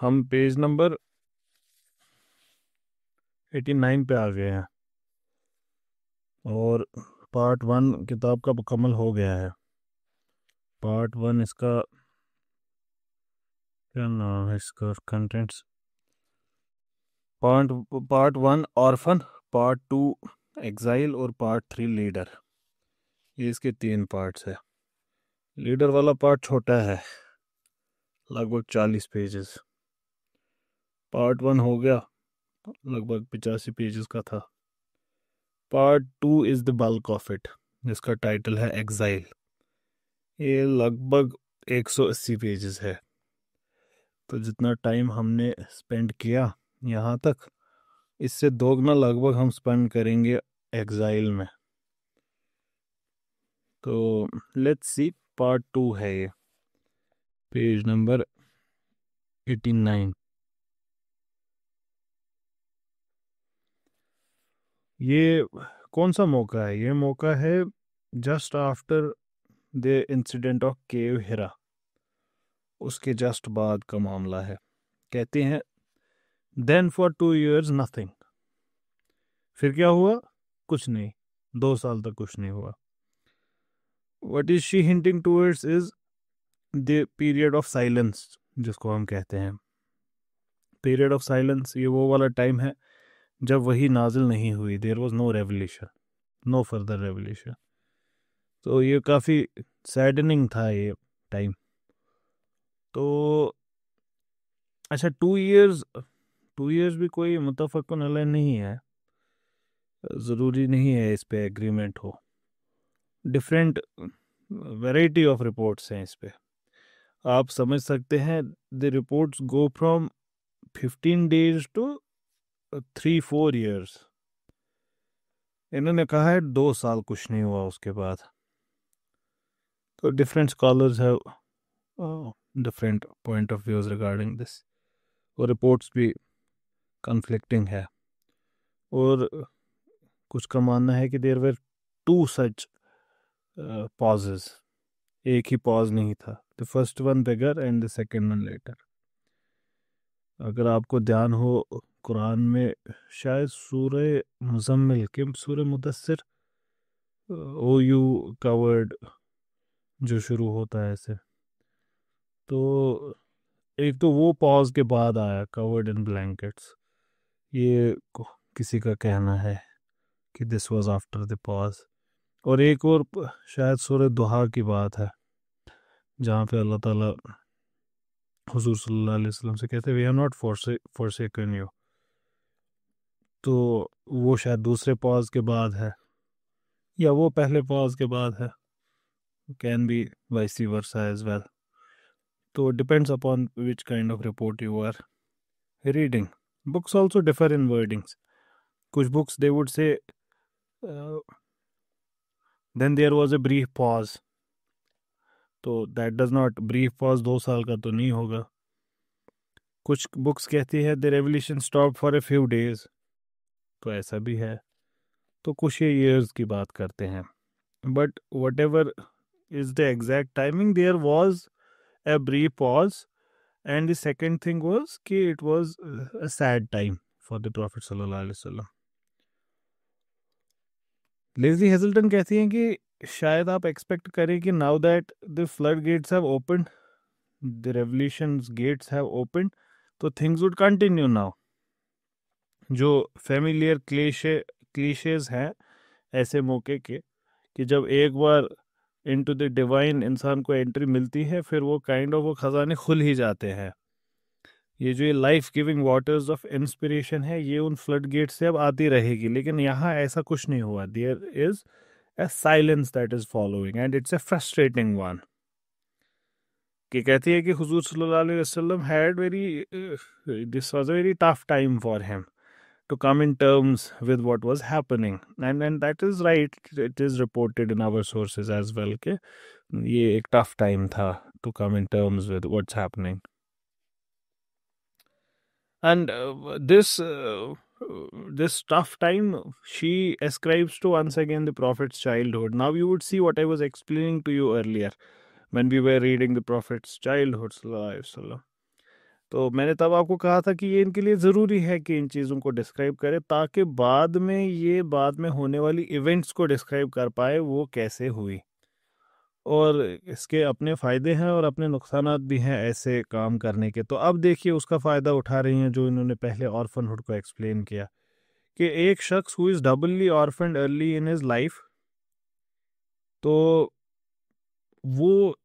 हम page number 89 पे आ गए हैं और पार्ट 1 किताब का मुकम्मल हो गया है। पार्ट 1 इसका क्या नाम है, इसका contents part part 1 orphan, part 2 exile और पार्ट 3 लीडर। ये इसके 3 पार्ट्स है। लीडर वाला पार्ट छोटा है, लगभग 40 पेजेस। पार्ट 1 हो गया, लगभग 85 पेजेस का था। Part 2 is the bulk of it, जिसका टाइटल है एग्जाइल। ये लगभग 180 पेजेस है। तो जितना टाइम हमने स्पेंड किया यहाँ तक, इससे दोगुना लगभग हम स्पेंड करेंगे एग्जाइल में। तो लेट्स सी, पार्ट 2 है ये, पेज नंबर 89। ये कौन सा मौका है? ये मौका है just after the incident of cave Hira, उसके जस्ट बाद का मामला है। कहते हैं देन फॉर 2 years नथिंग। फिर क्या हुआ? कुछ नहीं। 2 साल तक कुछ नहीं हुआ। What is she hinting towards is the period of silence, जिसको हम कहते हैं पीरियड ऑफ साइलेंस। ये वो वाला टाइम है जब वही नाजिल नहीं हुई। There was no revolution, no further revolution. तो ये काफ़ी सैडनिंग था ये टाइम। तो अच्छा, 2 years, 2 years भी कोई मुतफ़क़ुन अलैह नहीं है। ज़रूरी नहीं है इस पे एग्रीमेंट हो। डिफरेंट वैरायटी ऑफ रिपोर्ट्स हैं इस पे। आप समझ सकते हैं the reports go from 15 days to 3-4 years। इन्होंने कहा है 2 साल कुछ नहीं हुआ उसके बाद। तो different scholars have different point of views regarding this, और रिपोर्ट्स भी कन्फ्लिक्टिंग है। और कुछ का मानना है कि देयर वर 2 such पॉजेज। एक ही पॉज नहीं था, the first one bigger and the second one later. अगर आपको ध्यान हो, कुरान में शायद सूरह मुज़म्मिल के सूरह मुदस्सिर, ओ यू का वर्ड जो शुरू होता है ऐसे, तो एक तो वो पॉज के बाद आया कवर्ड इन ब्लैंकेट्स। ये किसी का कहना है कि this was after the pause. और एक और शायद सूरह दुहा की बात है, जहाँ पे अल्लाह ताला हुजूर सल्लल्लाहु अलैहि वसल्लम से कहते हैं we have not forsaken you. तो वो शायद दूसरे पॉज के बाद है, या वो पहले पॉज के बाद है। Can be vice versa as well. तो depends upon which kind of report you are reading. Books also differ in wordings. कुछ books they would say then there was a brief pause. तो that does not, brief pause 2 साल का तो नहीं होगा। कुछ books कहती है the revolution stop for a few days, तो ऐसा भी है। तो कुछ ये ईयर्स की बात करते हैं। But whatever is the exact timing, there was a brief pause, and the second thing was कि it was a sad time for the Prophet sallallahu alaihi wasallam। Lesley Hazleton कहती हैं कि शायद आप एक्सपेक्ट करें कि now that the flood gates have opened, the revolution's gates have opened, तो things would continue now। जो फेमिलियर क्लीशेज हैं ऐसे मौके के, कि जब एक बार इनटू द डिवाइन इंसान को एंट्री मिलती है, फिर वो काइंड ऑफ वो खजाने खुल ही जाते हैं। ये जो ये life giving waters of inspiration है, ये उन फ्लड गेट से अब आती रहेगी। लेकिन यहाँ ऐसा कुछ नहीं हुआ। There is a silence that is following and it's a frustrating one। कि कहती है कि हुजूर सल्लल्लाहु अलैहि वसल्लम had very this was a very tough time for him to come in terms with what was happening, and that is right, it is reported in our sources as well कि ये एक tough time था to come in terms with what's happening। And this tough time she ascribes to once again the prophet's childhood. Now you would see what I was explaining to you earlier when we were reading the prophet's childhood sallallahu alaihi wasallam, तो मैंने तब आपको कहा था कि ये इनके लिए ज़रूरी है कि इन चीज़ों को डिस्क्राइब करें, ताकि बाद में ये बाद में होने वाली इवेंट्स को डिस्क्राइब कर पाए वो कैसे हुई। और इसके अपने फ़ायदे हैं और अपने नुकसानात भी हैं ऐसे काम करने के। तो अब देखिए उसका फ़ायदा उठा रही हैं जो इन्होंने पहले ऑर्फनहुड को एक्सप्लेन किया, कि एक शख्स who is doubly orphaned early in his life, तो वो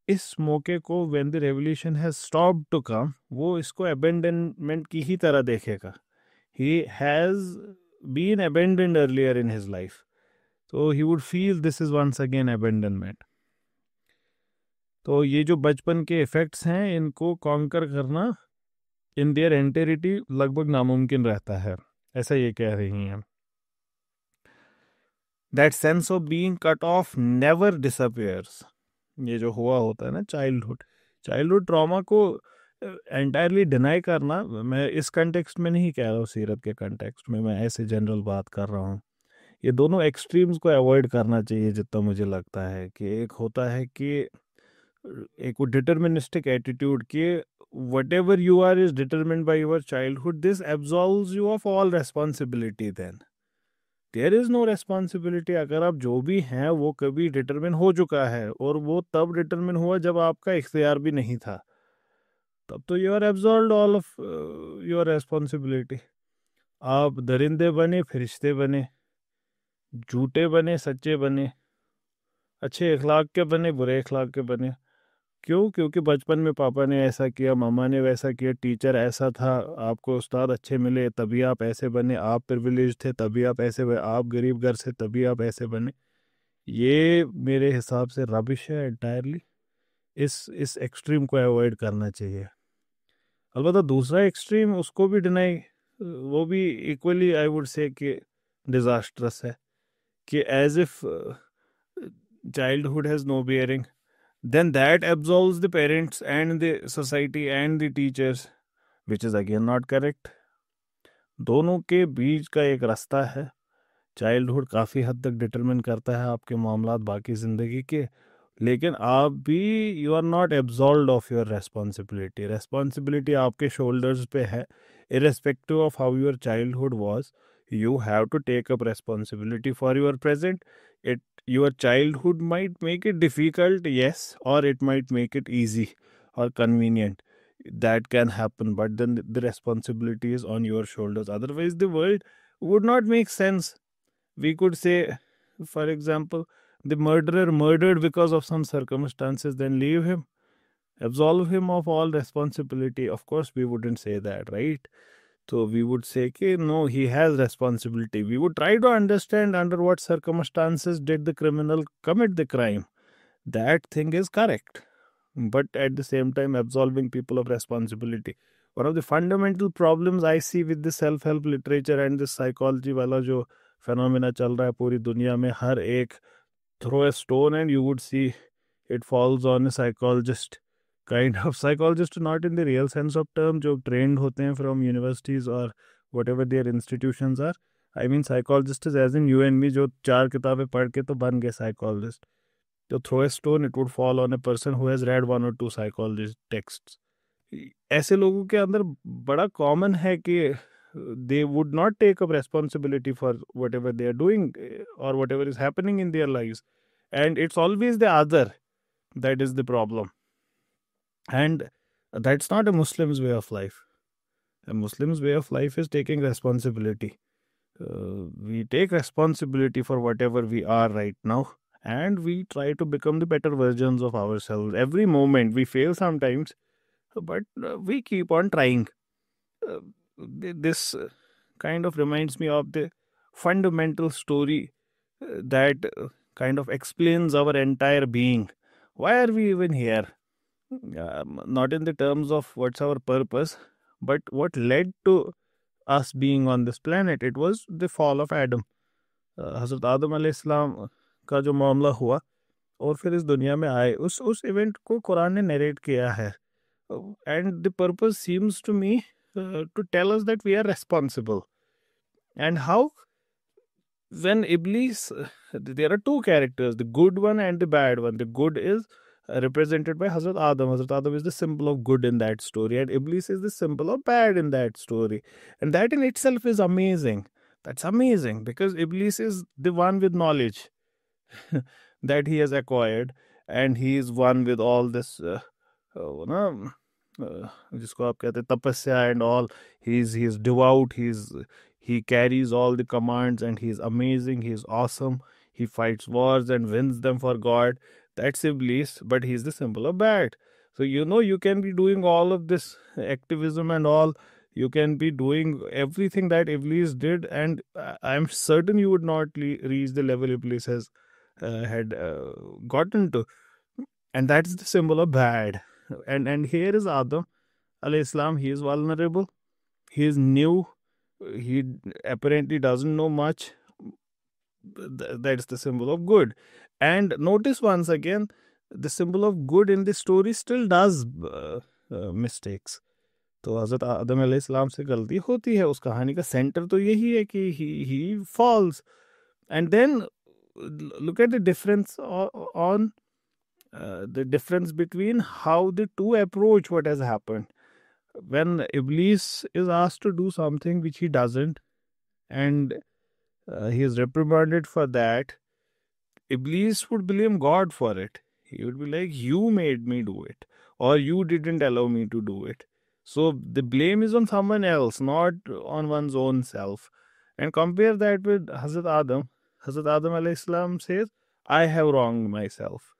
इस मौके को when the revolution has stopped to come, वो इसको अबेंडनमेंट की ही तरह देखेगा। He has been abandoned earlier in his life, तो he would feel this is once again abandonment. तो ये जो बचपन के इफेक्ट्स हैं इनको कॉन्कर करना इन देयर एंटिरिटी लगभग नामुमकिन रहता है, ऐसा ये कह रही हैं। That sense of being cut off never disappears. ये जो हुआ होता है ना चाइल्डहुड ट्रॉमा को एंटायरली डिनाई करना, मैं इस कंटेक्स्ट में नहीं कह रहा हूँ, सीरत के कंटेक्स्ट में मैं ऐसे जनरल बात कर रहा हूँ। ये दोनों एक्सट्रीम्स को अवॉइड करना चाहिए जितना मुझे लगता है। कि एक होता है कि एक डिटर्मिनिस्टिक एटीट्यूड कि whatever you are is determined by your childhood, this absolves you of all responsibility. Then there is no responsibility. अगर आप जो भी हैं वो कभी डिटरमिन हो चुका है, और वो तब डिटरमिन हुआ जब आपका इख्तियार भी नहीं था, तब तो you are absolved all of your responsibility. आप दरिंदे बने फरिश्ते बने, झूठे बने सच्चे बने, अच्छे इखलाक के बने बुरे इखलाक के बने, क्यों? क्योंकि बचपन में पापा ने ऐसा किया, मामा ने वैसा किया, टीचर ऐसा था, आपको उस्ताद अच्छे मिले तभी आप ऐसे बने, आप प्रिविलेज थे तभी आप ऐसे बने, आप गरीब घर से तभी आप ऐसे बने। ये मेरे हिसाब से रबिश है एंटायरली। इस एक्सट्रीम को अवॉइड करना चाहिए। अलबत्ता दूसरा एक्सट्रीम उसको भी डिनाई, वो भी इक्वली आई वुड से कि डिजास्ट्रस है, कि as if childhood has no bearing, then that absolves the parents and the society and the teachers, which is again not correct. दोनों के बीच का एक रास्ता है। चाइल्डहुड काफ़ी हद तक डिटरमिन करता है आपके मामलात बाकी ज़िंदगी के, लेकिन आप भी you are not absolve of your responsibility. Responsibility आपके शोल्डर्स पे है, irrespective of how your childhood was. You have to take up responsibility for your present. It your childhood might make it difficult, yes, or it might make it easy or convenient. That can happen, but then the responsibility is on your shoulders. Otherwise, the world would not make sense. We could say, for example, the murderer murdered because of some circumstances, then leave him, absolve him of all responsibility. Of course, we wouldn't say that, right? So we would say, okay, no, he has responsibility. We would try to understand under what circumstances did the criminal commit the crime. That thing is correct. But at the same time, absolving people of responsibility. One of the fundamental problems I see with the self-help literature and the psychology वाला जो phenomena चल रहा है पूरी दुनिया में, हर एक throw a stone and you would see it falls on a psychologist. Kind of psychologist, not in the real sense of term, जो trained होते हैं from universities or whatever their institutions are. I mean psychologists as in you and me, जो 4 किताबें पढ़ के तो बन गए psychologist. To throw a stone, it would fall on a person who has read 1 or 2 psychologist texts. ऐसे लोगों के अंदर बड़ा कॉमन है कि they would not take up responsibility for whatever they are doing or whatever is happening in their lives, and it's always the other that is the problem. And that's not a Muslim's way of life. A Muslim's way of life is taking responsibility. We take responsibility for whatever we are right now, and we try to become the better versions of ourselves. Every moment we fail sometimes, but we keep on trying. This kind of reminds me of the fundamental story that kind of explains our entire being. Why are we even here? Not in the terms of what's our purpose, but what led to us being on this planet. It was the fall of Adam. हज़रत आदम अलैहिस्सलाम का जो मामला हुआ और फिर इस दुनिया में आए, उस इवेंट को कुरान ने नरेट किया है, and the purpose seems to me to tell us that we are responsible. And how? When Iblis, there are two characters, the good one and the bad one. The good is represented by Hazrat Adam. Hazrat Adam is the symbol of good in that story, and Iblis is the symbol of bad in that story. And that in itself is amazing. That's amazing because Iblis is the one with knowledge that he has acquired, and he is one with all this, ना, जिसको आप कहते हैं तपस्या and all. He's devout. He carries all the commands, and he's amazing. He's awesome. He fights wars and wins them for God. That's Iblis, but he's the symbol of bad. So you can be doing all of this activism and all. You can be doing everything that Iblis did, and I'm certain you would not reach the level Iblis has had gotten to, and that's the symbol of bad. And here is Adam alayhi salam. He is vulnerable. He is new. He apparently doesn't know much. That's the symbol of good. And notice once again, the symbol of good in this story still does mistakes. तो हजरत आदम अलैहिस्सलाम से गलती होती है. उस कहानी का centre तो यही है कि he falls. And then look at the difference on the difference between how the two approach what has happened. When Iblis is asked to do something which he doesn't, and he is reprimanded for that, Iblis would blame God for it. He would be like, you made me do it, or you didn't allow me to do it. So the blame is on someone else, not on one's own self. And compare that with Hazrat Adam. Hazrat Adam alayhi salam says, I have wronged myself,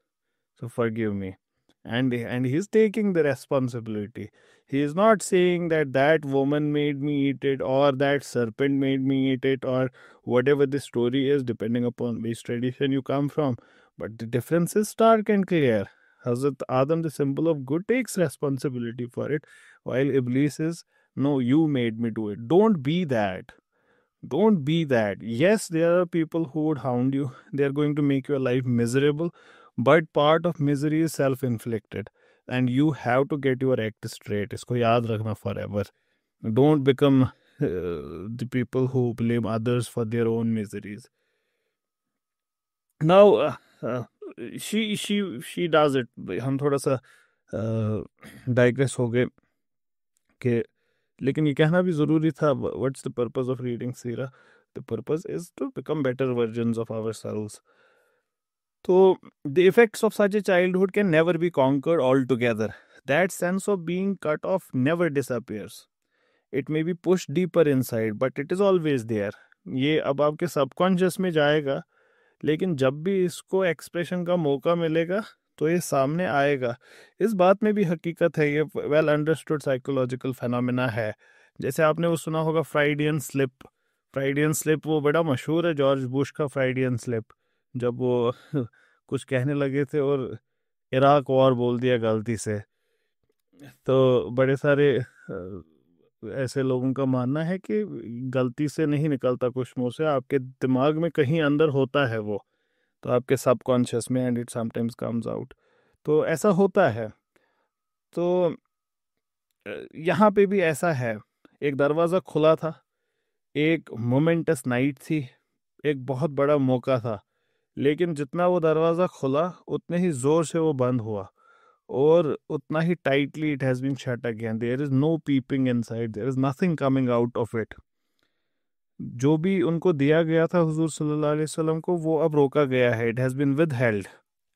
so forgive me. And he's taking the responsibility. He is not saying that woman made me eat it, or that serpent made me eat it, or whatever the story is, depending upon which tradition you come from. But the difference is stark and clear. Hazrat Adam, the symbol of good, takes responsibility for it, while Iblis is, no, you made me do it. Don't be that. Don't be that. Yes, there are people who would hound you. They are going to make your life miserable. But part of misery is self-inflicted. And you have to get your act straight. Isko yaad rakhna forever. Don't become the people who blame others for their own miseries. Now, she does it. हम थोड़ा सा digress हो गए कि लेकिन ये कहना भी ज़रूरी था. What's the purpose of reading Sira? The purpose is to become better versions of ourselves. So the effects of such a childhood can never be conquered altogether. That sense of being cut off never disappears. It may be pushed deeper inside, but it is always there. ये अब आपके subconscious में जाएगा, लेकिन जब भी इसको expression का मौका मिलेगा तो ये सामने आएगा. इस बात में भी हकीकत है. ये वेल अंडरस्टूड साइकोलॉजिकल फेनोमेना है. जैसे आपने वो सुना होगा फ्राइडियन स्लिप. फ्राइडियन स्लिप वो बड़ा मशहूर है, जॉर्ज बुश का फ्राइडियन स्लिप. जब वो कुछ कहने लगे थे और इराक वॉर बोल दिया गलती से, तो बड़े सारे ऐसे लोगों का मानना है कि गलती से नहीं निकलता कुछ मुंह से, आपके दिमाग में कहीं अंदर होता है वो, तो आपके सबकॉन्शियस में, and it sometimes comes out. तो ऐसा होता है. तो यहाँ पे भी ऐसा है. एक दरवाज़ा खुला था, एक मोमेंटस नाइट थी, एक बहुत बड़ा मौका था, लेकिन जितना वो दरवाज़ा खुला उतने ही ज़ोर से वो बंद हुआ, और उतना ही tightly it has been shut again. There is no peeping inside, there is nothing coming out of it. जो भी उनको दिया गया था हुजूर सल्लल्लाहु अलैहि वसल्लम को, वो अब रोका गया है. It has been withheld,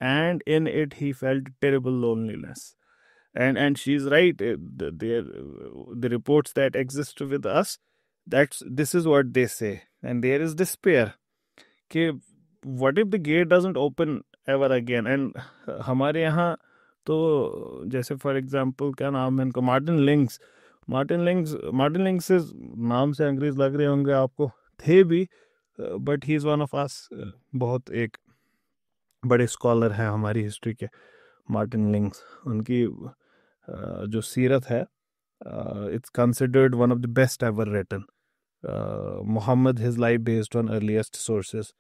and in it he felt terrible loneliness. And she's right. The reports that exist with us, this is what they say. And there is despair. कि what if the gate doesn't open ever again? And हमारे यहाँ तो जैसे for example क्या नाम है इनका, Martin links नाम से अंग्रेज लग रहे होंगे आपको, थे भी, but he is one of us. बहुत एक बड़े स्कॉलर हैं हमारी हिस्ट्री के, मार्टिन लिंक्स. उनकी जो सीरत है, it's considered one of the best ever written. Muhammad, his life based on earliest sources.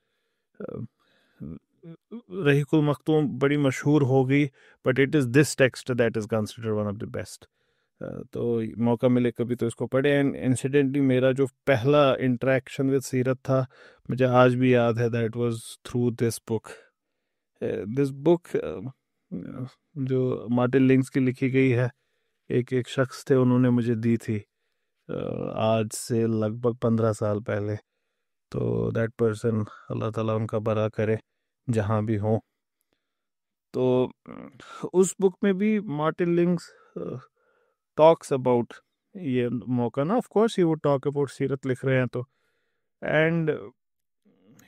रहीकुल मखतूम बड़ी मशहूर हो गई, but it is this text that is considered one of the best. तो मौका मिले कभी तो इसको पढ़े. एंड इंसिडेंटली मेरा जो पहला इंटरेक्शन विद सीरत था, मुझे आज भी याद है, that was through this book. जो मार्टिन लिंक्स की लिखी गई है, एक एक शख्स थे, उन्होंने मुझे दी थी आज से लगभग 15 साल पहले। तो दैट पर्सन, अल्लाह ताला उनका भला करे जहाँ भी हो। तो उस बुक में भी मार्टिन लिंक्स टॉक्स अबाउट ये मौका ना, of course he would talk about, सीरत लिख रहे हैं तो, एंड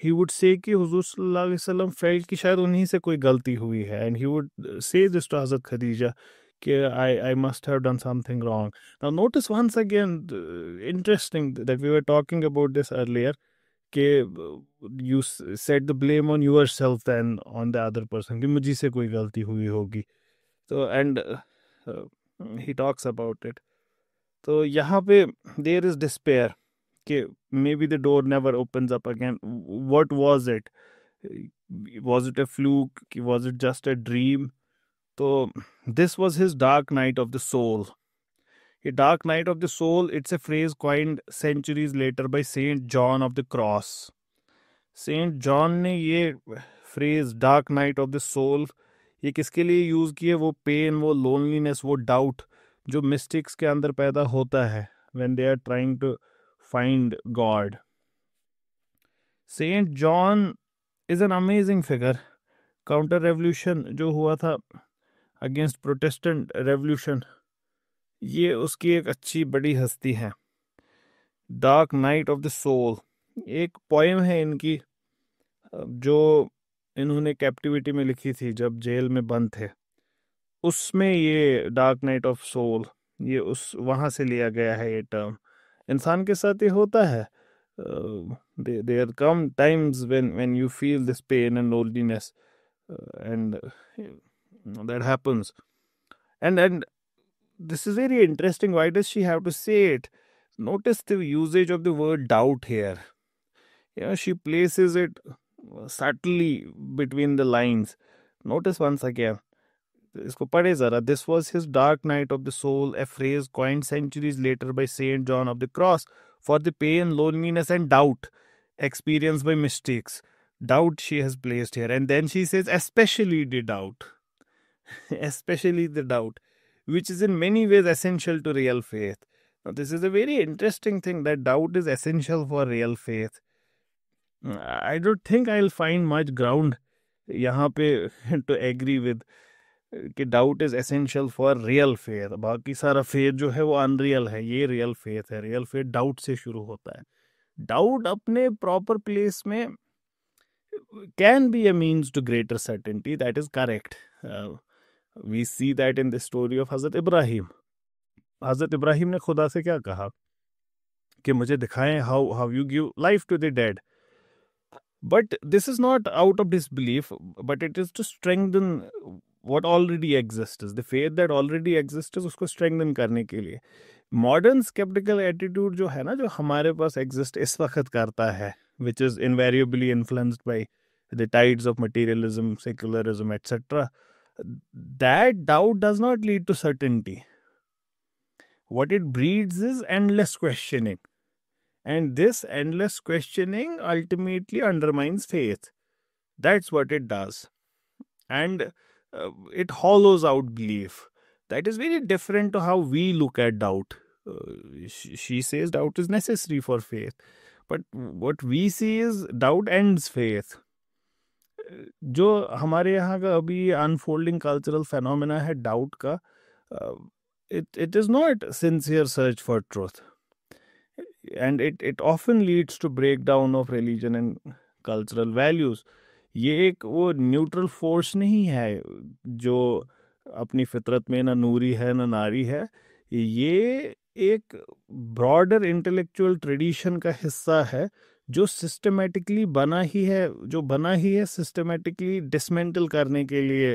ही वुड से कि हुजूर सल्लल्लाहु अलैहि वसल्लम फेल्ट कि शायद उन्हीं से कोई गलती हुई है, and he would say this to हज़रत खदीजा कि I must have done something wrong. Now notice once again, interesting that we were talking about this earlier, कि you set the blame on yourself than on the other person, कि मुझी से कोई गलती हुई होगी। तो and he talks about it. तो यहाँ पे there is despair कि maybe the door never opens up again. What was it? Was it a fluke? Was it just a dream? तो this was his dark night of the soul. A dark night of the soul, it's a phrase coined centuries later by Saint John of the Cross. Saint John ने ये phrase dark night of the soul ये किसके लिए use किए? वो pen, वो loneliness, वो doubt जो मिस्टिक्स के अंदर पैदा होता है when they are trying to find God. Saint John is an amazing figure. Counter revolution जो हुआ था अगेंस्ट प्रोटेस्टेंट रेवोल्यूशन, ये उसकी एक अच्छी बड़ी हस्ती है। Dark night of the soul एक पोएम है इनकी जो इन्होंने कैप्टिविटी में लिखी थी जब जेल में बंद थे। उसमें ये डार्क नाइट ऑफ सोल ये उस वहाँ से लिया गया है ये टर्म। इंसान के साथ ये होता है। There come times when you feel this pain and loneliness and that happens and this is very interesting. Why does she have to say it? Notice the usage of the word doubt here. She places it subtly between the lines. Notice once again. इसको पढ़े जरा. This was his dark night of the soul, a phrase coined centuries later by Saint John of the Cross for the pain, loneliness, and doubt experienced by mystics. Doubt she has placed here. And then she says, especially the doubt. Especially the doubt, which is in many ways essential to real faith. Now, this is a very interesting thing that doubt is essential for real faith. I don't think I'll find much ground यहाँ पे to agree with कि doubt is essential for real faith. बाकी सारा faith जो है वो unreal है, ये real faith है। real faith doubt से शुरू होता है। doubt अपने proper place में can be a means to greater certainty. That is correct. We see that in the story of Hazrat Ibrahim. Hazrat Ibrahim ने खुदा से क्या कहा कि मुझे दिखाएं how you give life to the dead. But this is not out of disbelief, but it is to strengthen what already exists. The faith that already exists उसको strengthen करने के लिए. Modern skeptical attitude जो है ना, जो हमारे पास exist इस वक्त करता है, which is invariably influenced by the tides of materialism, secularism, etc. That doubt does not lead to certainty. What it breeds is endless questioning. And this endless questioning ultimately undermines faith. That's what it does. And it hollows out belief. That is very different to how we look at doubt. She says doubt is necessary for faith. But what we see is doubt ends faith. जो हमारे यहाँ का अभी unfolding cultural phenomena है doubt का, it is not sincere search for truth, and it often leads to breakdown of religion and cultural values. ये एक वो न्यूट्रल फोर्स नहीं है जो अपनी फितरत में ना नूरी है ना नारी है। ये एक ब्रॉडर इंटेलेक्चुअल ट्रेडिशन का हिस्सा है जो सिस्टमेटिकली बना ही है सिस्टमेटिकली डिसमेंटल करने के लिए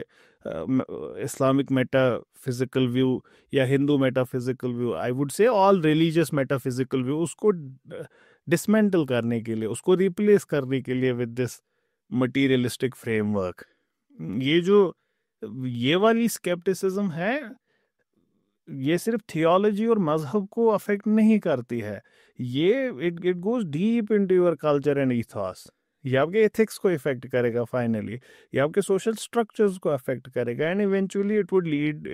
इस्लामिक मेटाफिजिकल व्यू या Hindu metaphysical view, I would से ऑल रिलीजियस मेटाफिजिकल व्यू, उसको डिसमेंटल करने के लिए, उसको रिप्लेस करने के लिए विद दिस मटीरियलिस्टिक फ्रेमवर्क। ये वाली स्केप्टिसिज्म है, ये सिर्फ थियोलॉजी और मजहब को अफेक्ट नहीं करती है, ये it goes deep into your culture and ethos. ये आपके एथिक्स को इफेक्ट करेगा फाइनली, ये आपके सोशल स्ट्रक्चर्स को अफेक्ट करेगा, and eventually it would lead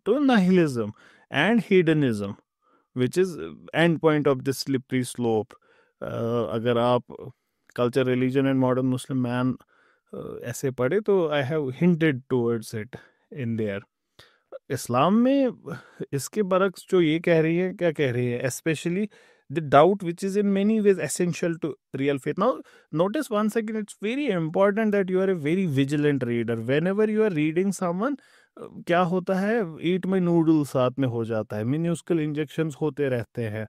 to nihilism and hedonism, which is end point of this slippery slope. अगर आप culture, religion and modern Muslim man ऐसे पढ़े तो I have hinted towards it in there. इस्लाम में इसके बरक्स जो ये कह रही है, क्या कह रही है, specially the doubt which is in many ways essential to real faith. Now notice once again, it's very important that you are a very vigilant reader. Whenever you are reading someone, क्या होता है, ईट में noodle साथ में हो जाता है, मिन्यूस्कल injections होते रहते हैं,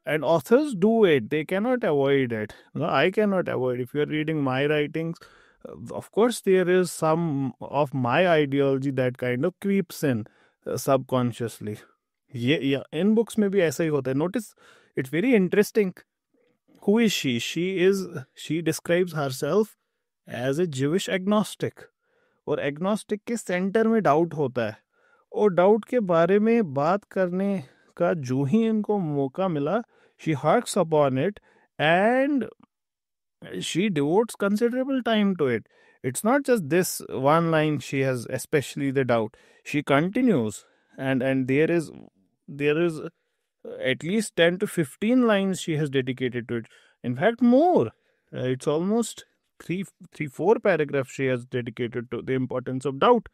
and authors do it, they cannot avoid it. No, I cannot avoid. If you are reading my writings, of course there is some of my ideology that kind of creeps in subconsciously. ये इन books में भी ऐसा ही होता है. Notice, it's very interesting. Who is she describes herself as a Jewish agnostic, और agnostic के centre में डाउट होता है, और डाउट के बारे में बात करने का जो ही इनको मौका मिला, she harks upon it and she devotes considerable time to it. It's not just this one line she has, especially the doubt. She continues, and there is at least 10 to 15 lines she has dedicated to it. In fact, more. It's almost four paragraphs she has dedicated to the importance of doubt.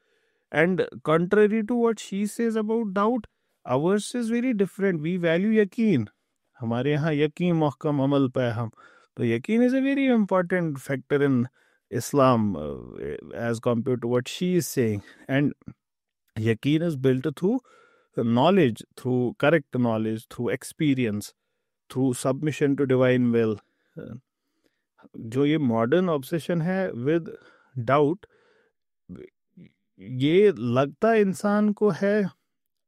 And contrary to what she says about doubt, ours is very different. We value यकीन. हमारे यहाँ यकीन मुहकम अमल पे हम. तो yaqeen is a very important factor in Islam, as compared to what she is saying. And yaqeen is built through knowledge, through correct knowledge, through experience, through submission to divine will. जो ये modern obsession है with doubt, ये लगता इंसान को है,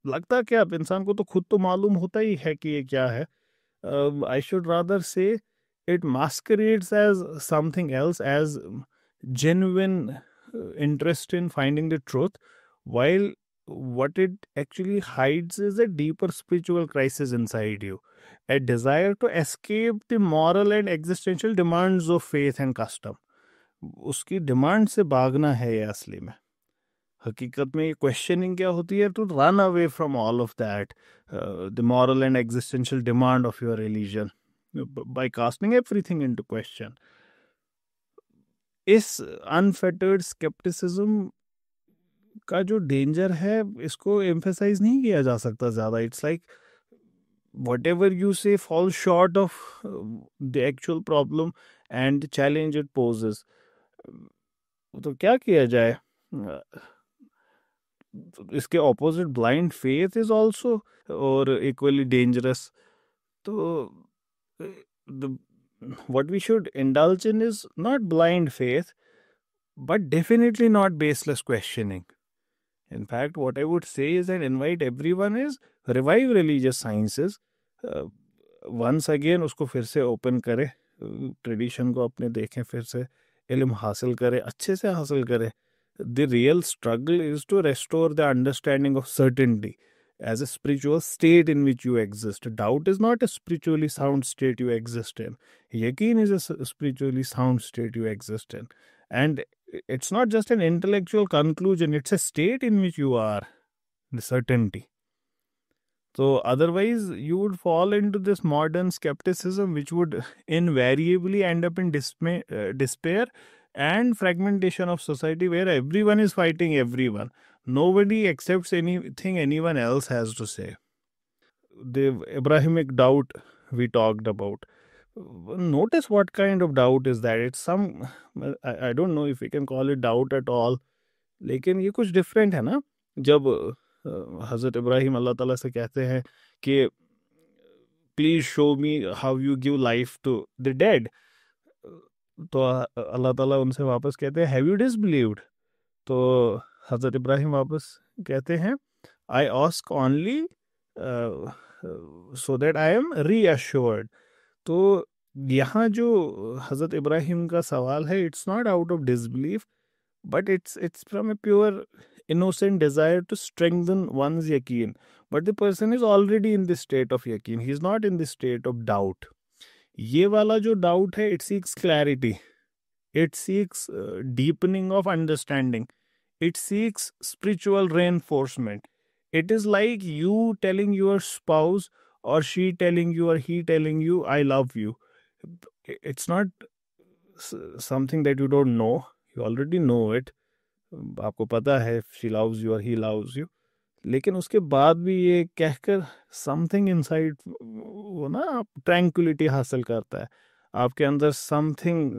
लगता क्या, अब इंसान को तो खुद तो मालूम होता ही है कि ये क्या है. आई शुड रादर से it masquerades as something else, as genuine interest in finding the truth, while what it actually hides is a deeper spiritual crisis inside you, a desire to escape the moral and existential demands of faith and custom. उसकी demand से भागना है ये असली में. हकीकत में ये क्वेश्चनिंग क्या होती है, to run away from all of that, the moral and existential demand of your religion, by casting everything into question. इस unfettered skepticism का जो डेंजर है, इसको एम्फेसाइज नहीं किया जा सकता ज़्यादा. It's like whatever you say falls short of the actual problem and the challenge it poses. तो क्या किया जाए. इसके opposite blind faith is also or equally dangerous. तो what we should indulge in is not blind faith, but definitely not baseless questioning. In fact, what I would say is and invite everyone is revive religious sciences. Once again उसको फिर से open करे, tradition को अपने देखें, फिर से इल्म हासिल करे, अच्छे से हासिल करे. The real struggle is to restore the understanding of certainty as a spiritual state in which you exist. Doubt is not a spiritually sound state you exist in. Yaqeen is a spiritually sound state you exist in. And it's not just an intellectual conclusion, it's a state in which you are, the certainty. So otherwise, you would fall into this modern skepticism, which would invariably end up in despair and fragmentation of society, where everyone is fighting everyone. Nobody accepts anything anyone else has to say. The Abrahamic doubt we talked about. Notice what kind of doubt is that. It's some, I don't know if we can call it doubt at all. लेकिन ये कुछ different है ना. जब हज़रत इब्राहिम अल्लाह ताला से कहते हैं कि please show me how you give life to the dead, तो अल्लाह ताला उनसे वापस कहते हैं हैव यू डिसबिलीव्ड. तो हज़रत इब्राहिम वापस कहते हैं I ask only so that I am reassured. तो यहाँ जो हज़रत इब्राहिम का सवाल है, it's not out of disbelief, but it's from a pure innocent desire to strengthen one's yaqeen. But the person is already in the state of yaqeen. He's not in the state of doubt. ये वाला जो doubt है, it seeks clarity, it seeks deepening of understanding, it seeks spiritual reinforcement. It is like you telling your spouse, or she telling you, or he telling you, I love you. It's not something that you don't know. You already know it. आपको पता है she loves you or he loves you. लेकिन उसके बाद भी ये कहकर something inside वो ना ट्रैंक्विलिटी हासिल करता है आपके अंदर, something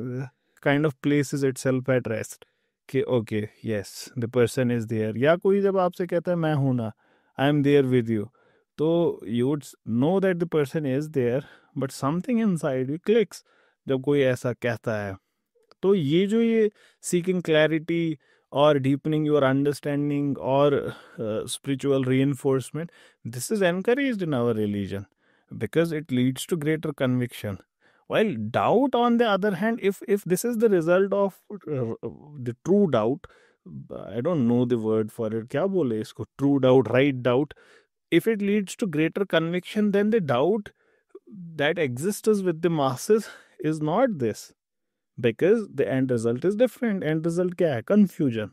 kind of places itself at rest कि okay yes the person is there. या कोई जब आपसे कहता है मैं हूं ना, I am there with you, तो you would know that the person is there, but something inside you clicks जब कोई ऐसा कहता है। तो ये seeking clarity or deepening your understanding or spiritual reinforcement, this is encouraged in our religion because it leads to greater conviction. While doubt, on the other hand, if this is the result of the true doubt, I don't know the word for it, क्या बोले इसको, true doubt, right doubt, if it leads to greater conviction, then the doubt that exists with the masses is not this, because the end result is different. End result क्या है? Confusion.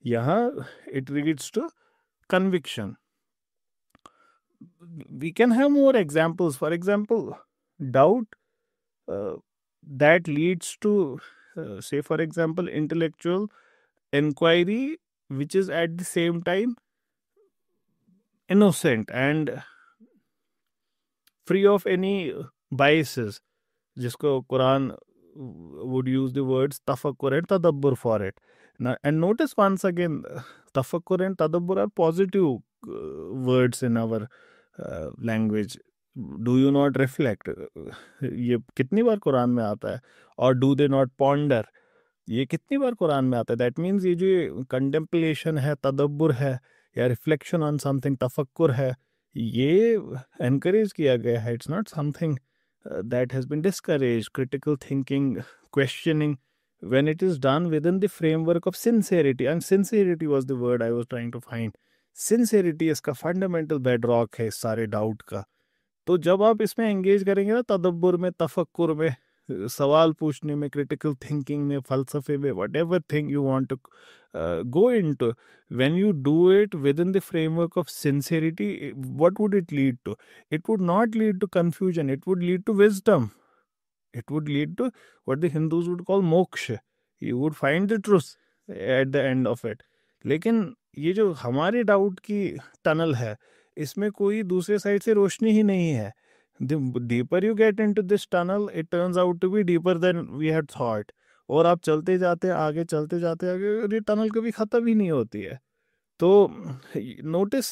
यहाँ it leads to conviction. We can have more examples. For example, doubt that leads to say for example intellectual inquiry, which is at the same time innocent and free of any biases, जिसको Quran would use the words tafakkur and tadabbur for it. Now, and notice once again, tafakkur and tadabbur are positive words in our language. Do you not reflect? ये कितनी बार कुरान में आता है? और do they not ponder? ये कितनी बार कुरान में आता है? दैट मीन्स ये जो कंटेम्पलेशन है, तदब्बर है, या रिफ्लेक्शन ऑन समथिंग, तफक्कुर है, ये एनकरेज किया गया है. It's not something that has been discouraged. Critical thinking, questioning, when it is done within the framework of sincerity, and sincerity was the word I was trying to find. Sincerity इसका fundamental bedrock है इस सारे doubt का. तो जब आप इसमें engage करेंगे ना, तदब्बर में, तफक्कुर में, सवाल पूछने में, क्रिटिकल थिंकिंग में, फलसफे में, whatever thing you want to go into, when you do it within the framework of sincerity, what would it lead to? It would not lead to confusion, it would lead to wisdom, it would lead to what the Hindus would call moksha. You would find the truth at the end of it. लेकिन ये जो हमारे doubt की tunnel है, इसमें कोई दूसरे side से रोशनी ही नहीं है. The deeper you get into this tunnel, it turns out to be deeper than we had thought. और आप चलते जाते आगे, चलते जाते आगे, और ये टनल कभी खत्म ही नहीं होती है. तो notice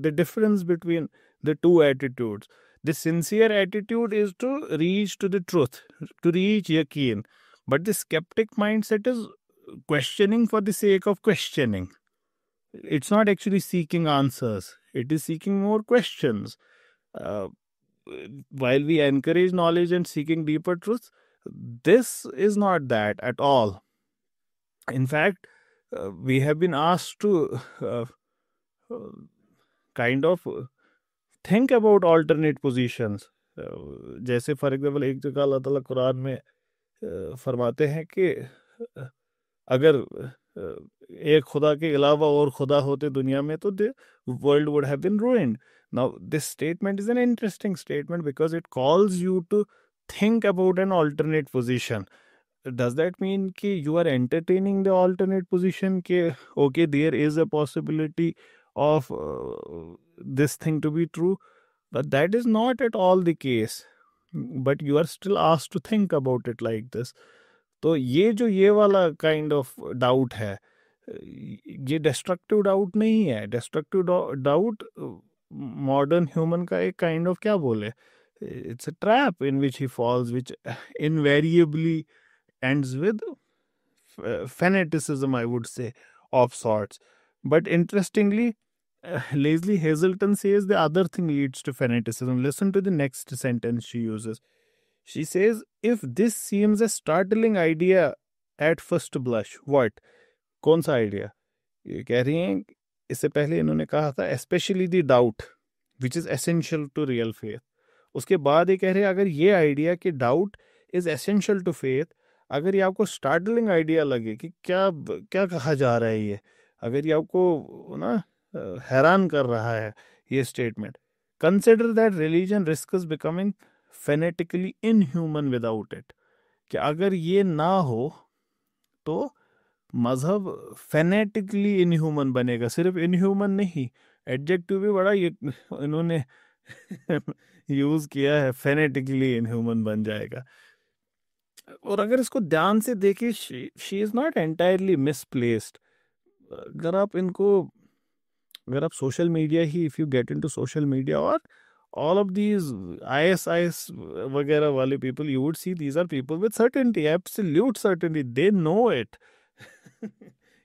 the difference between the two attitudes. The sincere attitude is to reach to the truth, to reach yaqeen. But the skeptic mindset is questioning for the sake of questioning. It's not actually seeking answers. It is seeking more questions. While we encourage knowledge and seeking deeper truth, this is not that at all. In fact, we have been asked to kind of think about alternate positions. जैसे for example एक जगह अल्लाह ताला कुरान में फरमाते हैं कि अगर एक खुदा के अलावा और खुदा होते दुनिया में तो the world would have been ruined. Now this statement is an interesting statement because it calls you to think about an alternate position. Does that mean कि you are entertaining the alternate position कि okay there is a possibility of this thing to be true? But that is not at all the case. But you are still asked to think about it like this. तो ये वाला kind of doubt है, ये destructive doubt नहीं है. Destructive doubt modern human का एक kind of क्या बोले, it's a trap in which he falls, which invariably ends with fanaticism, I would say, of sorts. But interestingly, Leslie Hazelton says the other thing leads to fanaticism. Listen to the next sentence she uses. She says, if this seems a startling idea at first blush, what? कौन सा idea? ये कह रही हैं, इससे पहले इन्होंने कहा था especially the doubt which is essential to real faith. उसके बाद ये कह रहे हैं अगर ये आइडिया कि doubt is essential to faith, अगर ये आपको स्टार्टलिंग आइडिया लगे कि क्या क्या कहा जा रहा है ये, अगर ये आपको ना हैरान कर रहा है ये statement, consider that religion risks becoming fanatically inhuman without it. कि अगर ये ना हो तो मजहब फेनेटिकली इनह्यूमन बनेगा, सिर्फ इनह्यूमन नहीं, एडजेक्टिव भी बड़ा ये इन्होंने यूज किया है, फेनेटिकली इनह्यूमन बन जाएगा। और अगर इसको ध्यान से देखिए, she is not entirely misplaced. अगर आप इनको, अगर आप social media he, if you get into social media और all of these ISIS वगैरह वाले people, you would see these are people with certainty, absolute certainty, they know it.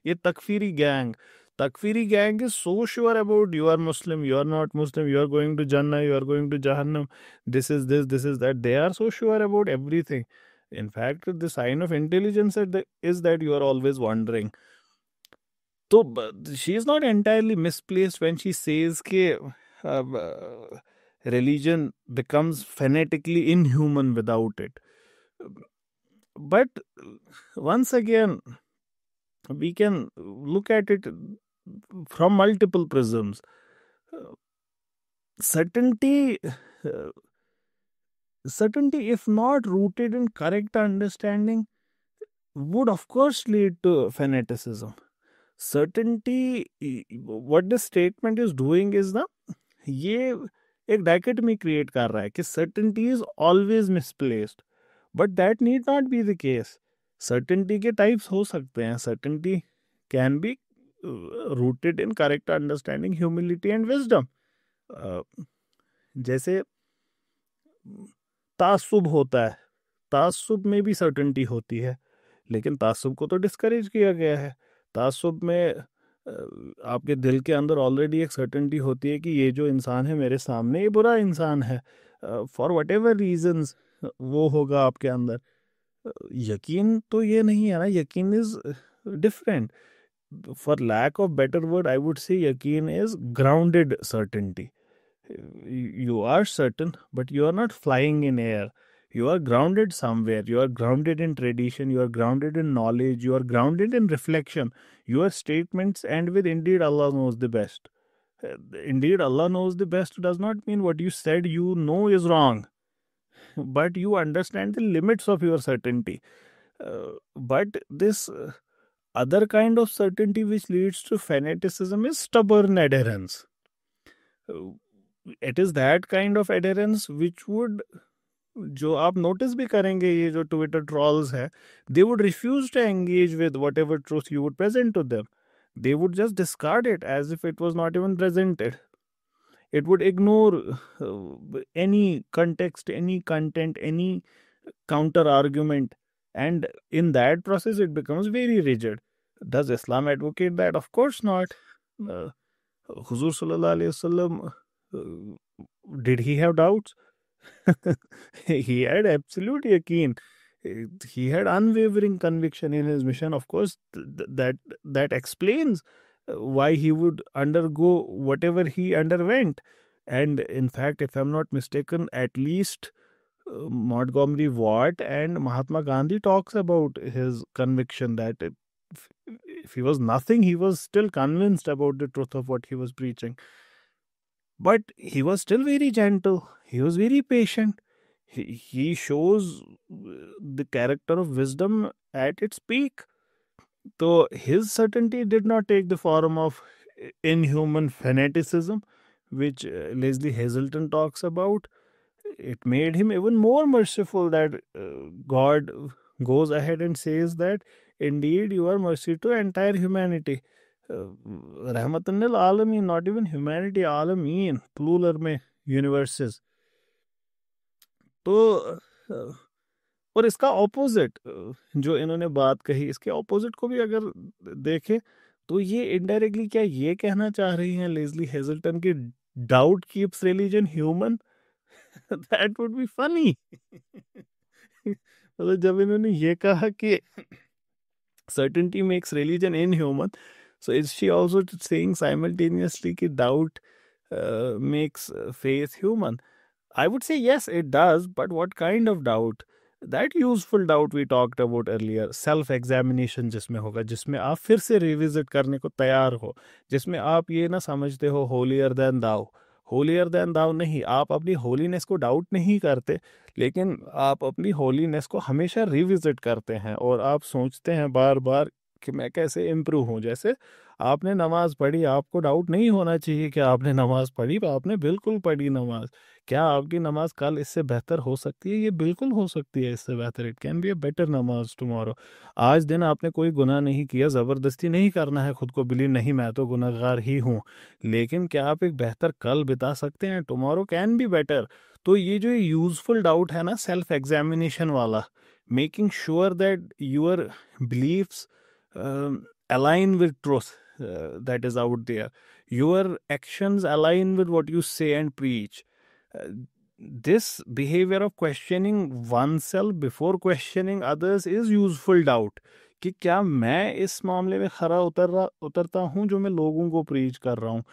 ये takfiri gang is so sure about you are Muslim, you are not Muslim, you are going to Jannah, you are going to Jahannam, this is this, this is that. They are so sure about everything. In fact, the sign of intelligence is that you are always wondering. So she is not entirely misplaced when she says that religion becomes fanatically inhuman without it. But once again, we can look at it from multiple prisms. Certainty, if not rooted in correct understanding, would of course lead to fanaticism. Certainty, what this statement is doing is ना, ये एक dichotomy create कर रहा है कि certainty is always misplaced, but that need not be the case. Certainty के types हो सकते हैं. Certainty can be rooted in correct understanding, humility and wisdom. जैसे तासुब होता है, तासुब में भी सर्टेनिटी होती है, लेकिन तासुब को तो डिस्करेज किया गया है. तासुब में आपके दिल के अंदर ऑलरेडी एक सर्टेनिटी होती है कि ये जो इंसान है मेरे सामने, ये बुरा इंसान है, फॉर वट एवर रीजन्स वो होगा आपके अंदर. यकीन तो ये नहीं है ना, यकीन is different. For lack of better word I would say यकीन is grounded certainty. You are certain, but you are not flying in air. You are grounded somewhere. You are grounded in tradition. You are grounded in knowledge. You are grounded in reflection. Your statements end with indeed Allah knows the best. Indeed Allah knows the best does not mean what you said you know is wrong, but you understand the limits of your certainty. But this other kind of certainty which leads to fanaticism is stubborn adherence. It is that kind of adherence which would, जो आप notice भी करेंगे, ये जो Twitter trolls है, they would refuse to engage with whatever truth you would present to them. They would just discard it as if it was not even presented. It would ignore any context, any content, any counter argument, and in that process it becomes very rigid. Does Islam advocate that? Of course not. Huzur Sallallahu Alaihi Wasallam, did he have doubts? He had absolute yaqeen. He had unwavering conviction in his mission. Of course, that explains why he would undergo whatever he underwent. And in fact, if I'm not mistaken, at least Montgomery Watt and Mahatma Gandhi talks about his conviction that if he was nothing, he was still convinced about the truth of what he was preaching. But he was still very gentle. He was very patient. He shows the character of wisdom at its peak. So his certainty did not take the form of inhuman fanaticism, which Leslie Hazelton talks about. It made him even more merciful that God goes ahead and says that indeed you are mercy to entire humanity. Rahmatan lil Alameen, not even humanity, Alameen, plural में universes. तो और इसका opposite जो इन्होंने बात कही, इसके opposite को भी अगर देखें तो ये इनडायरेक्टली क्या ये कहना चाह रही हैं लेस्ली हेजल्टन की doubt keeps religion human. That would be funny. मतलब जब इन्होंने ये कहा कि certainty makes religion inhuman, so is she also saying simultaneously कि doubt makes faith human? I would say yes, it does, but what kind of doubt? That useful doubt we talked about earlier, self examination जिसमें होगा, जिसमें आप फिर से revisit करने को तैयार हो, जिसमें आप ये ना समझते हो होलियर देन दाउ, होलियर देन दाउ नहीं, आप अपनी होलीनेस को डाउट नहीं करते, लेकिन आप अपनी होलीनेस को हमेशा रिविजिट करते हैं और आप सोचते हैं बार बार कि मैं कैसे इम्प्रूव हूँ। जैसे आपने नमाज पढ़ी, आपको डाउट नहीं होना चाहिए कि आपने नमाज पढ़ी, आपने बिल्कुल पढ़ी नमाज। क्या आपकी नमाज कल इससे बेहतर हो सकती है? ये बिल्कुल हो सकती है इससे बेहतर। It can be a better नमाज टुमारो। आज दिन आपने कोई गुनाह नहीं किया, ज़बरदस्ती नहीं करना है खुद को बिलीव, नहीं मैं तो गुनहगार ही हूँ, लेकिन क्या आप एक बेहतर कल बिता सकते हैं? Tomorrow can be better. तो ये जो यूजफुल डाउट है ना, सेल्फ एग्जामिनेशन वाला, making sure that your beliefs align with truth that is out there, your actions align with what you say and preach. Uh, this behavior of questioning oneself before questioning others is useful doubt, कि क्या मैं इस मामले में खरा उतरता हूँ जो मैं लोगों को प्रीच कर रहा हूँ?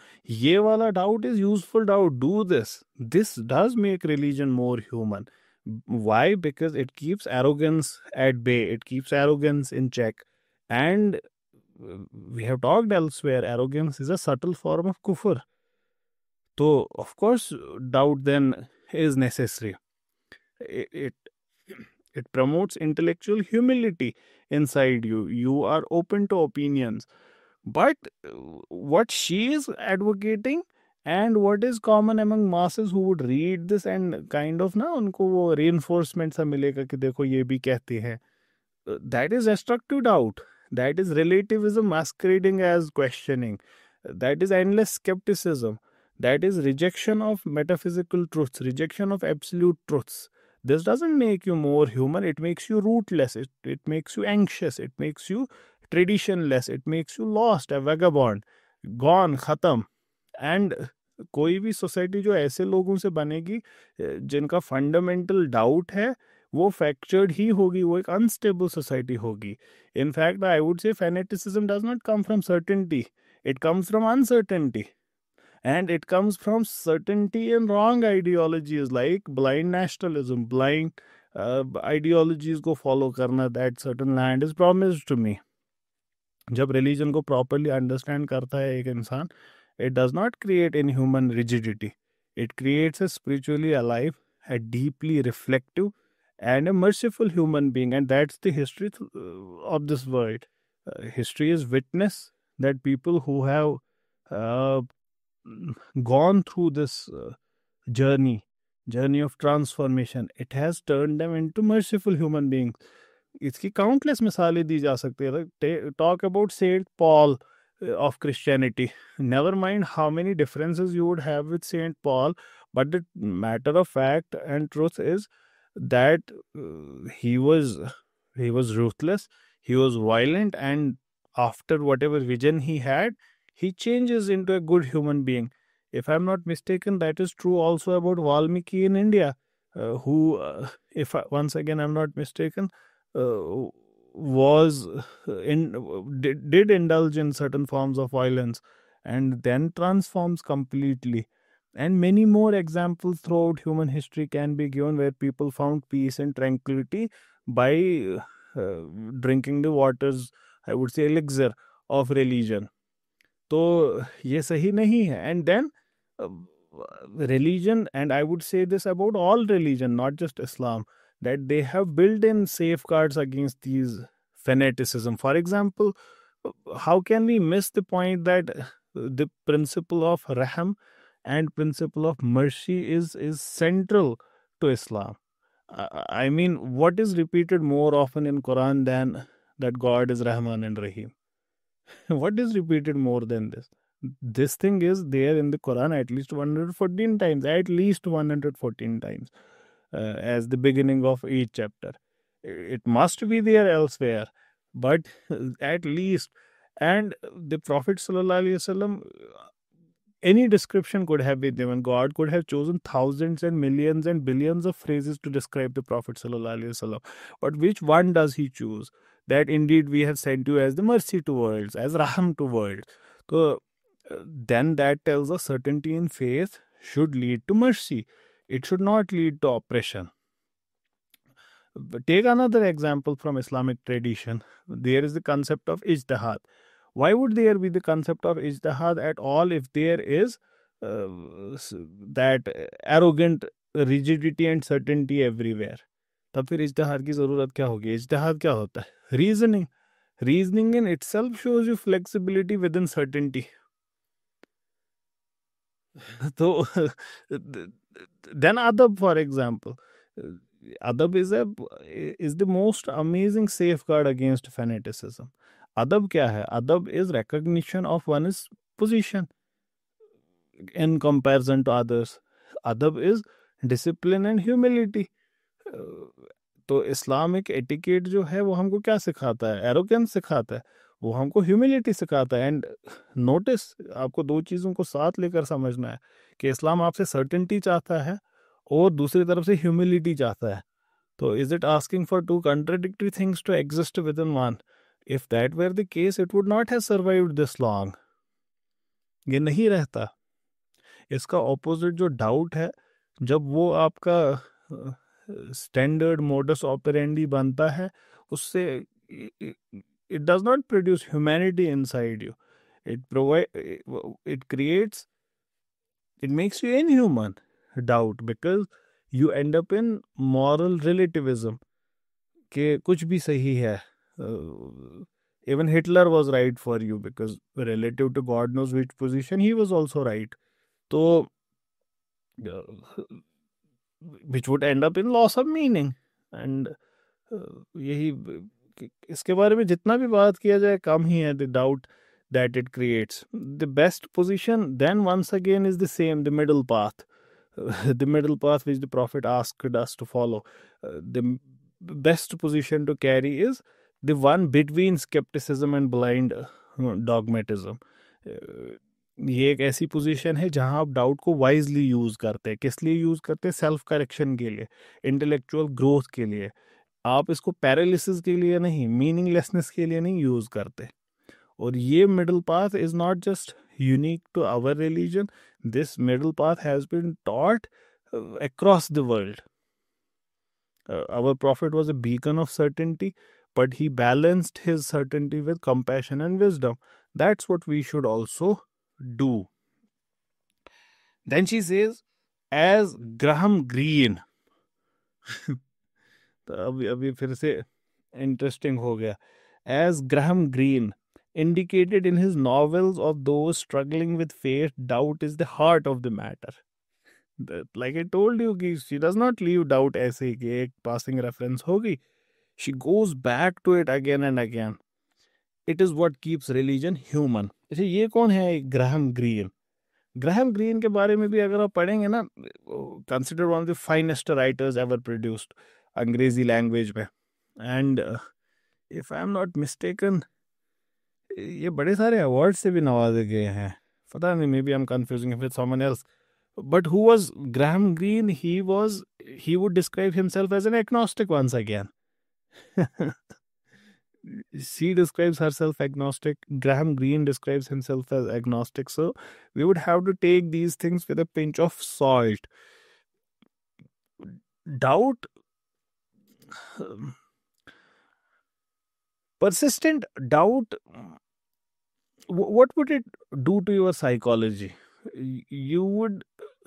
ये वाला doubt is useful doubt. Do this does make religion more human. Why? Because it keeps arrogance at bay, it keeps arrogance in check. And we have talked elsewhere, arrogance is a subtle form of kufr. So, of course, doubt then is necessary. It, it, it promotes intellectual humility inside you. You are open to opinions. But what she is advocating and what is common among masses who would read this and kind of ना उनको वो reinforcement सा मिलेगा कि देखो ये भी कहते हैं, that is destructive doubt. That is relativism masquerading as questioning. That is endless skepticism. That is rejection of metaphysical truths, rejection of absolute truths. This doesn't make you more human, it makes you rootless, it makes you anxious, it makes you traditionless, it makes you lost, a vagabond, gone, khatam. And कोई भी society जो ऐसे लोगों से बनेगी जिनका fundamental doubt है, वो फ्रैक्चर्ड ही होगी, वो एक अनस्टेबल सोसाइटी होगी। इनफैक्ट आई वुड से fanaticism does not come from certainty, it comes from uncertainty, and it comes from certainty and wrong ideologies like blind nationalism, blind ideologies को follow करना, that certain land is promised to me. जब religion को properly understand करता है एक इंसान, it does not create inhuman rigidity, it creates a spiritually alive, a deeply reflective and a merciful human being. And that's the history of this world. History is witness that people who have uh, gone through this journey of transformation, it has turned them into merciful human beings. इसकी countless मिसालें दी जा सकती है। Talk about saint Paul of Christianity. Never mind how many differences you would have with Saint Paul, but the matter of fact and truth is that he was ruthless, he was violent, and after whatever vision he had, he changes into a good human being. If I'm not mistaken, that is true also about Valmiki in India, who, if once again I'm not mistaken, was did indulge in certain forms of violence and then transforms completely. And many more examples throughout human history can be given where people found peace and tranquility by drinking the waters, I would say, elixir of religion. तो ये सही नहीं है. And then religion, and I would say this about all religion, not just Islam, that they have built in safeguards against these fanaticism. For example, how can we miss the point that the principle of rahm and principle of mercy is central to Islam? I mean, what is repeated more often in Quran than that God is Rahman and Rahim? What is repeated more than this? This thing is there in the Quran at least 114 times, at least 114 times, as the beginning of each chapter. It must be there elsewhere, but at least. And the Prophet Sallallahu Alaihi Wasallam, any description could have been given. God could have chosen thousands and millions and billions of phrases to describe the Prophet Sallallahu Alaihi Wasallam. But which one does he choose? That indeed we have sent you as the mercy to worlds, as Raham to worlds. So then that tells us certainty in faith should lead to mercy. It should not lead to oppression. Take another example from Islamic tradition. There is the concept of ijtihad. Why would there be the concept of ijtihad at all if there is that arrogant rigidity and certainty everywhere? तब फिर इज्तिहाद की ज़रूरत क्या होगी? इज्तिहाद क्या होता है? Reasoning in itself shows you flexibility within certainty. So then adab, for example, adab is the most amazing safeguard against fanaticism. Adab क्या है? Adab is recognition of one's position in comparison to others. Adab is discipline and humility. तो Islamic etiquette जो है वो हमको क्या सिखाता है? एरोगेंस सिखाता है, वो हमको ह्यूमिलिटी सिखाता है. एंड नोटिस, आपको दो चीज़ों को साथ लेकर समझना है कि इस्लाम आपसे सर्टेनिटी चाहता है और दूसरी तरफ से ह्यूमिलिटी चाहता है. तो is it asking for two contradictory things to exist within one? If that were the case it would not have survived this long. ये नहीं रहता. इसका ऑपोजिट जो डाउट है, जब वो आपका स्टैंडर्ड मोडस ऑपरेंडी बनता है, उससे it does not produce humanity inside you. It makes you inhuman. Doubt, because you end up in moral relativism कि कुछ भी सही है. Even Hitler was right for you because relative to God knows which position, he was also right. तो which would end up in loss of meaning. And यही, इसके बारे में जितना भी बात किया जाए कम ही है. the doubt that it creates. The best position then once again is the same, the middle path. The middle path which the Prophet asked us to follow. The best position to carry is the one between skepticism and blind dogmatism. ये एक ऐसी position है जहां आप doubt को wisely use करते हैं. किस लिए यूज करते हैं? सेल्फ करेक्शन के लिए, इंटेलेक्चुअल ग्रोथ के लिए. आप इसको पैरालिसिस के लिए नहीं, मीनिंगलेसनेस के लिए नहीं यूज करते. और ये middle path is not just unique to our religion. This middle path has been taught across the world. Our prophet was a beacon of certainty, but he balanced his certainty with compassion and wisdom. That's what we should also do. Then she says, as Graham Greene. तो अभी फिर से interesting हो गया. As Graham Greene indicated in his novels of those struggling with faith, doubt is the heart of the matter. Like I told you, she does not leave doubt ऐसे ही कि एक passing reference होगी. She goes back to it again and again. It is what keeps religion human. अच्छा, ये कौन है Graham green? Graham green के बारे में भी अगर आप पढ़ेंगे ना, consider one of the finest writers ever produced अंग्रेजी लैंग्वेज में. And if I am not mistaken, ये बड़े सारे अवार्ड से भी नवाजे गए हैं. पता नहीं, maybe I am confusing with someone else. But who was Graham Greene? He would describe himself as an agnostic once again. She describes herself agnostic. Graham Greene describes himself as agnostic. So we would have to take these things with a pinch of salt. Doubt, persistent doubt, what would it do to your psychology? You would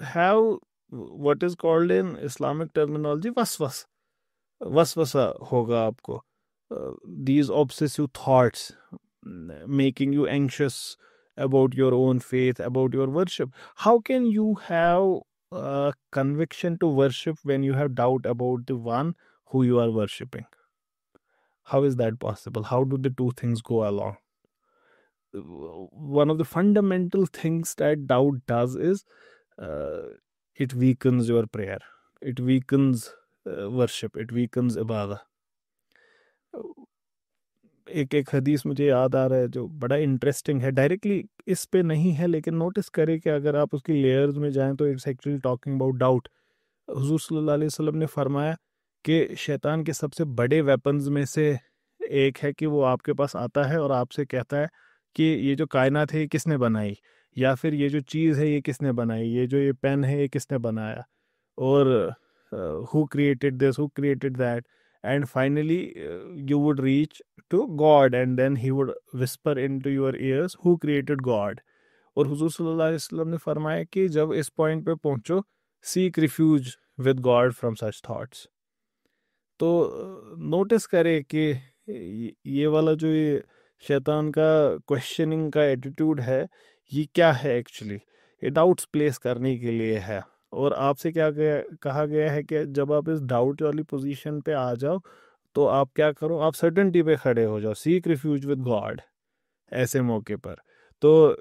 have what is called in Islamic terminology waswas. Waswasa होगा आपको. These obsessive thoughts making you anxious about your own faith, about your worship. How can you have conviction to worship when you have doubt about the one who you are worshipping? How is that possible? How do the two things go along? One of the fundamental things that doubt does is it weakens your prayer, it weakens worship, it weakens ibadah. एक हदीस मुझे याद आ रहा है जो बड़ा interesting है. Directly इस पे नहीं है, लेकिन नोटिस करें कि अगर आप उसकी लेयर्स में जाएं तो it's actually talking about doubt. हुजूर सल्लल्लाहु अलैहि वसल्लम ने फरमाया कि शैतान के सबसे बड़े वेपन्स में से एक है कि वो आपके पास आता है और आपसे कहता है कि ये जो कायनात है ये किसने बनाई, या फिर ये जो चीज़ है ये किसने बनाई, ये जो ये पेन है ये किसने बनाया. or who created this, who created that, and finally you would reach to God, and then he would whisper into your ears, who created God. और हुजूर सल्लल्लाहु अलैहि वसल्लम ने फरमाया कि जब इस पॉइंट पे पहुंचो, seek refuge with God from such thoughts. तो नोटिस करें कि ये वाला जो ये शैतान का क्वेश्चनिंग का एटीट्यूड है, ये क्या है एक्चुअली। ये डाउट्स प्लेस करने के लिए है। और आपसे कहा गया है कि जब आप इस डाउट वाली पोजीशन पे आ जाओ, तो आप क्या करो, आप सर्टेनिटी पे खड़े हो जाओ, सीक रिफ्यूज विद गॉड ऐसे मौके पर। तो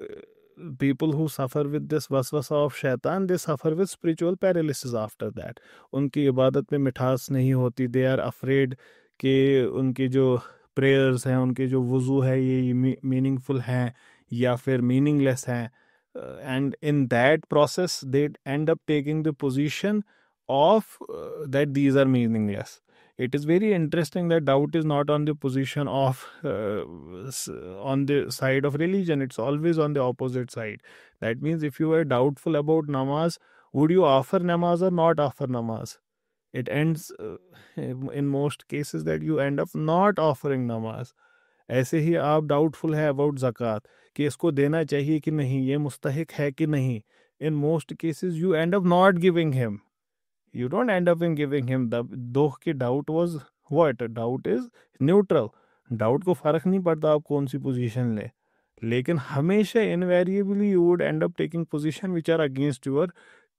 people who suffer with this waswasa of shaitan, they suffer with spiritual paralysis after that. उनकी इबादत में मिठास नहीं होती, they are afraid कि उनकी जो प्रेयर्स हैं, उनके जो वुजू है, ये मीनिंगफुल हैं या फिर मीनिंगलेस हैं। And in that process they and up taking the position of that these are meaningless. It is very interesting that doubt is not on the position of on the side of religion. It's always on the opposite side. That means if you are doubtful about namaz, would you offer namaz or not offer namaz? It ends in most cases that you end up not offering namaz. ऐसे ही आप doubtful है about ज़कात, कि इसको देना चाहिए कि नहीं, ये मुस्तहिक है कि नहीं। In most cases you and up not giving him, you don't end up in giving him the दोह कि doubt was what doubt is neutral। Doubt को फर्क नहीं पड़ता आप कौन सी पोजीशन ले, लेकिन हमेशा invariably you would end up taking position which are against your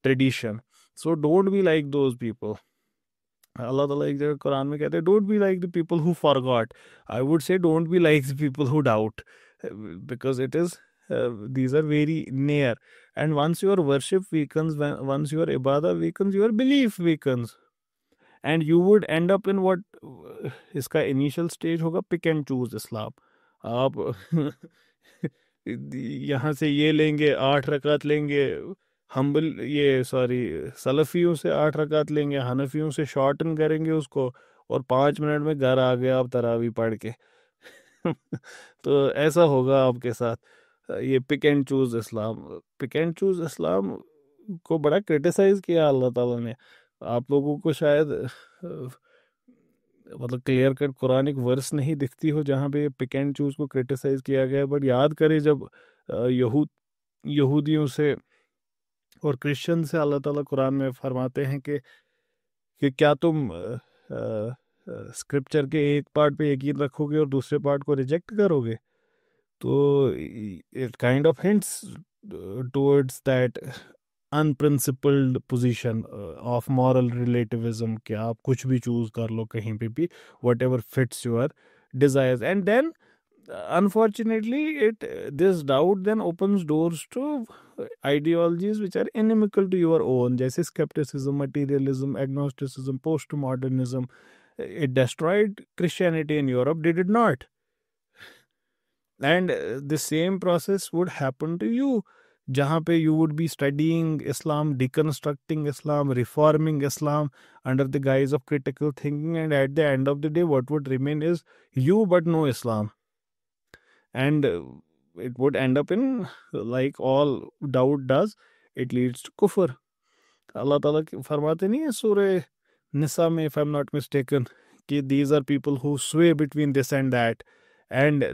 tradition। so don't be like those people। अल्लाह ताला एक जगह कुरान में कहते हैं don't be like the people who forgot. I would से don't be like the people who doubt, because it is these are very near, and once your worship weakens, once your ibadah weakens, your belief weakens, and you would end up in what इसका initial stage होगा pick and choose Islam। आप यहाँ से ये लेंगे 8 रकात लेंगे, humble ये sorry सलफियों से 8 रकात लेंगे, हनफियों से शॉर्टन करेंगे उसको, और 5 मिनट में घर आ गए आप तरावी पढ़ के। तो ऐसा होगा आपके साथ। ये pick and choose Islam, pick and choose Islam को बड़ा क्रिटिसाइज किया अल्लाह ताला ने। आप लोगों को शायद मतलब क्लियर कट कुरानिक वर्स नहीं दिखती हो जहाँ पे पिक एंड चूज को क्रिटिसाइज किया गया, बट याद करें जब यहूदियों से और क्रिश्चियन से अल्लाह ताला कुरान में फरमाते हैं कि क्या तुम स्क्रिप्चर के एक पार्ट पे यकीन रखोगे और दूसरे पार्ट को रिजेक्ट करोगे। तो it kind of hints towards that unprincipled position of moral relativism, कि आप कुछ भी चूज कर लो कहीं पे भी, whatever fits your desires. And then unfortunately it this doubt then opens doors to ideologies which are inimical to your own, जैसे skepticism, materialism, agnosticism, postmodernism। it destroyed Christianity in Europe, did it not? And the same process would happen to you, जहाँ पे you would be studying Islam, deconstructing Islam, reforming Islam under the guise of critical thinking, and at the end of the day what would remain is you but no Islam। and it would end up in, like all doubt does, it leads to kufr। Allah Ta'ala फरमाते नहीं है सूरे निसा में, if I'm not mistaken, कि these are people who sway between this and that, and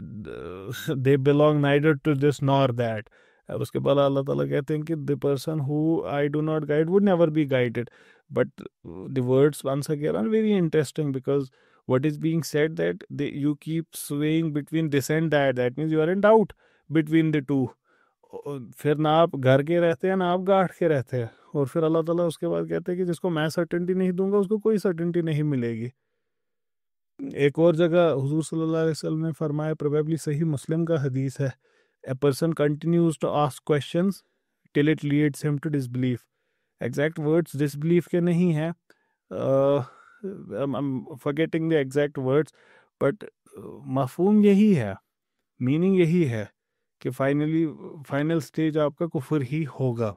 they belong neither to this nor that। और उसके बाद अल्लाह ताला कहते हैं कि the person who I do not guide would never be guided। but the words once again are very interesting, because what is being said that you keep swaying between this and that, that means you are in doubt between the two। फिर ना आप घर के रहते हैं ना आप गांठ के रहते हैं, और फिर अल्लाह ताला उसके बाद कहते हैं कि जिसको मैं सर्टेनिटी नहीं दूंगा उसको कोई सर्टेनिटी नहीं मिलेगी। एक और जगह हुजूर सल्लल्लाहु अलैहि वसल्लम ने फरमाया, प्रोबेबली सही मुस्लिम का हदीस है, a person continues to ask questions till it leads him to disbelief. Exact words disbelief के नहीं है, forgetting the exact words, but मफहूम यही है, मीनिंग यही है कि फाइनल स्टेज आपका कुफर ही होगा।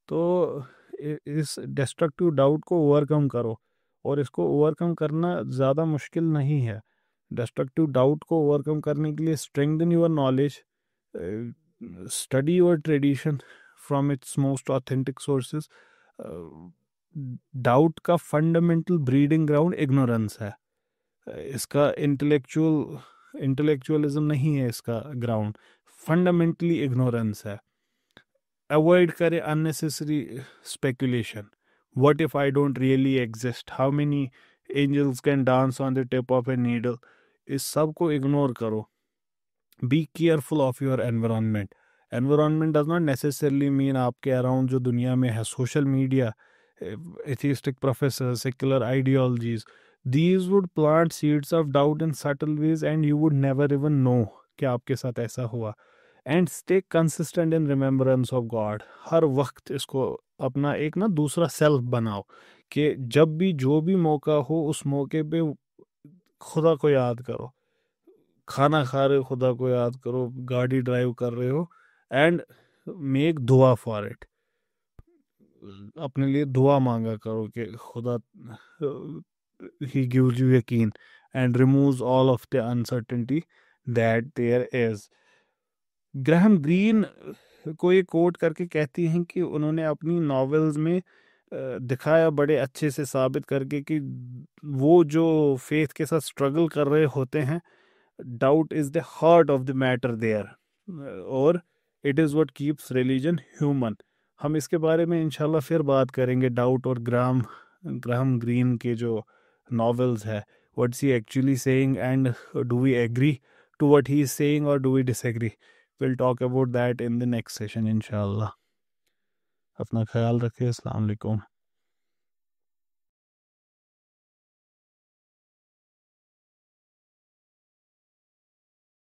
तो इस डिस्ट्रक्टिव डाउट को ओवरकम करो, और इसको ओवरकम करना ज़्यादा मुश्किल नहीं है। डिस्ट्रक्टिव डाउट को ओवरकम करने के लिए strengthen your knowledge, study your tradition from its most authentic sources, doubt का फंडामेंटल ब्रीडिंग ग्राउंड इग्नोरेंस है, इसका इंटेलेक्चुअलिज्म नहीं है, इसका ग्राउंड फंडामेंटली इग्नोरेंस है। अवॉइड करें unnecessary speculation. What if I don't really exist, how many angels can dance on the tip of a needle, इस सब को इग्नोर करो। Be careful of your environment. Environment does not necessarily mean आपके around जो दुनिया में है, social media, atheistic professor, secular ideologies, these would plant seeds of doubt in subtle ways and you would never even know कि आपके साथ ऐसा हुआ। And stay consistent in remembrance of God. हर वक्त इसको अपना एक ना दूसरा सेल्फ बनाओ कि जब भी जो भी मौका हो उस मौके पे खुदा को याद करो। खाना खा रहे हो खुदा को याद करो, गाड़ी ड्राइव कर रहे हो, एंड मेक दुआ फॉर इट। अपने लिए दुआ मांगा करो कि खुदा he gives you यकीन and removes all of the uncertainty that there is। Graham green को ये कोट करके कहती हैं कि उन्होंने अपनी नॉवेल्स में दिखाया बड़े अच्छे से साबित करके कि वो जो फेथ के साथ स्ट्रगल कर रहे होते हैं, doubt is the heart of the matter there, और it is what keeps religion human. हम इसके बारे में इंशाल्लाह फिर बात करेंगे, डाउट और ग्राहम ग्रीन के जो novels है, what's he actually saying and do we agree to what he is saying or do we disagree? We'll talk about that in the next session inshallah। अपना ख्याल रखिए। अस्सलाम वालेकुम।